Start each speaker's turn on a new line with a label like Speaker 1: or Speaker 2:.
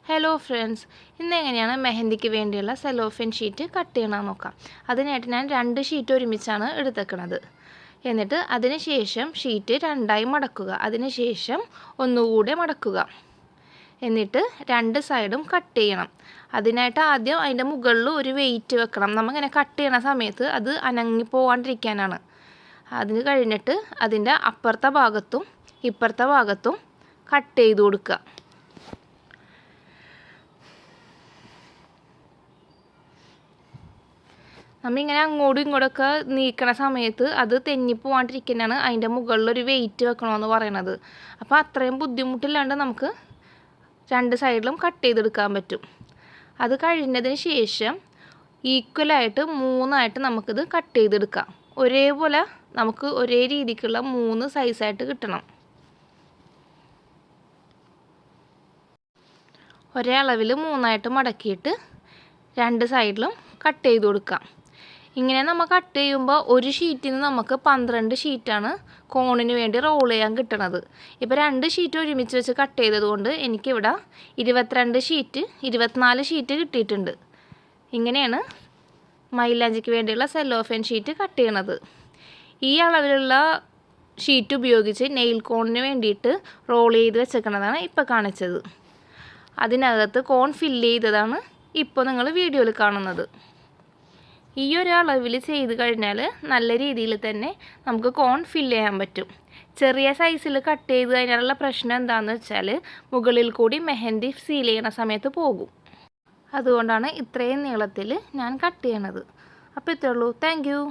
Speaker 1: Hello friends, ഇന്ന് എങ്ങനെയാണ് മെഹന്തിക്ക് വേണ്ടിയുള്ള സെലോഫൻ ഷീറ്റ് കട്ട് ചെയ്യണമെന്ന് നോക്കാം. അതിനായിട്ട് ഞാൻ 2 ഷീറ്റ് ഒരുമിച്ചാണ് എടുത്തേക്കുന്നത്. എന്നിട്ട് അതിന് ശേഷം ഷീറ്റ് 2ആയി മടക്കുക. അതിന് ശേഷം ഒന്നുകൂടെ മടക്കുക. എന്നിട്ട് 2 സൈഡും കട്ട് ചെയ്യണം. അതിനായിട്ട് ആദ്യം അതിൻ്റെ മുകളിൽ ഒരു വെയിറ്റ് വെക്കണം. നമ്മളിങ്ങനെ കട്ട് ചെയ്യണ സമയത്ത് അത് അനങ്ങി പോകാണ്ടിരിക്കാനാണ്. അതിന് കഴിഞ്ഞിട്ട് അതിൻ്റെ അപ്പുറത്തെ ഭാഗത്തും ഇപ്പുറത്തെ ഭാഗത്തും കട്ട് ചെയ്ത് കൊടുക്കുക. നമ്മളിങ്ങനെ അങ്ങോട്ടും ഇങ്ങോട്ടൊക്കെ നീക്കണ സമയത്ത് അത് തെന്നിപ്പോവാണ്ടിരിക്കാനാണ് അതിൻ്റെ മുകളിലൊരു വെയിറ്റ് വെക്കണമെന്ന് പറയണത്. അപ്പോൾ അത്രയും ബുദ്ധിമുട്ടില്ലാണ്ട് നമുക്ക് 2 സൈഡിലും കട്ട് ചെയ്തെടുക്കാൻ പറ്റും. അത് കഴിഞ്ഞതിന് ശേഷം ഈക്വലായിട്ട് 3ആയിട്ട് നമുക്കിത് കട്ട് ചെയ്തെടുക്കാം. ഒരേപോലെ നമുക്ക് ഒരേ രീതിക്കുള്ള 3 സൈസായിട്ട് കിട്ടണം. ഒരേ അളവിൽ 3ആയിട്ട് മടക്കിയിട്ട് 2 സൈഡിലും കട്ട് ചെയ്ത് കൊടുക്കാം. ഇങ്ങനെ നമ്മൾ കട്ട് ചെയ്യുമ്പോൾ ഒരു ഷീറ്റിൽ നിന്ന് നമുക്ക് 12 ഷീറ്റാണ് കോണിന് വേണ്ടി റോൾ ചെയ്യാൻ കിട്ടുന്നത്. ഇപ്പോൾ 2 ഷീറ്റ് ഒരുമിച്ച് വെച്ച് കട്ട് ചെയ്തതുകൊണ്ട് എനിക്കിവിടെ 22 ഷീറ്റ് 24 ഷീറ്റ് കിട്ടിയിട്ടുണ്ട്. ഇങ്ങനെയാണ് മൈലാഞ്ചിക്ക് വേണ്ടിയുള്ള സെല്ലോഫൻ ഷീറ്റ് കട്ട് ചെയ്യണത്. ഈ അളവിലുള്ള ഷീറ്റ് ഉപയോഗിച്ച് നെയിൽ കോണിന് വേണ്ടിയിട്ട് റോൾ ചെയ്ത് വെച്ചേക്കണതാണ് ഇപ്പോൾ കാണിച്ചത്. അതിനകത്ത് കോൺ ഫില്ല് ചെയ്തതാണ് ഇപ്പോൾ നിങ്ങൾ വീഡിയോയിൽ കാണുന്നത്. ഈ ഒരു അളവിൽ ചെയ്ത് കഴിഞ്ഞാൽ നല്ല രീതിയിൽ തന്നെ നമുക്ക് കോൺ ഫില്ല് ചെയ്യാൻ പറ്റും. ചെറിയ സൈസിൽ കട്ട് ചെയ്ത് കഴിഞ്ഞാലുള്ള പ്രശ്നം എന്താണെന്ന് വെച്ചാൽ മുകളിൽ കൂടി മെഹന്തി സീൽ ചെയ്യണ സമയത്ത് പോകും. അതുകൊണ്ടാണ് ഇത്രയും നീളത്തിൽ ഞാൻ കട്ട് ചെയ്യണത്. അപ്പോൾ ഇത്രയേ ഉള്ളൂ. Thank you.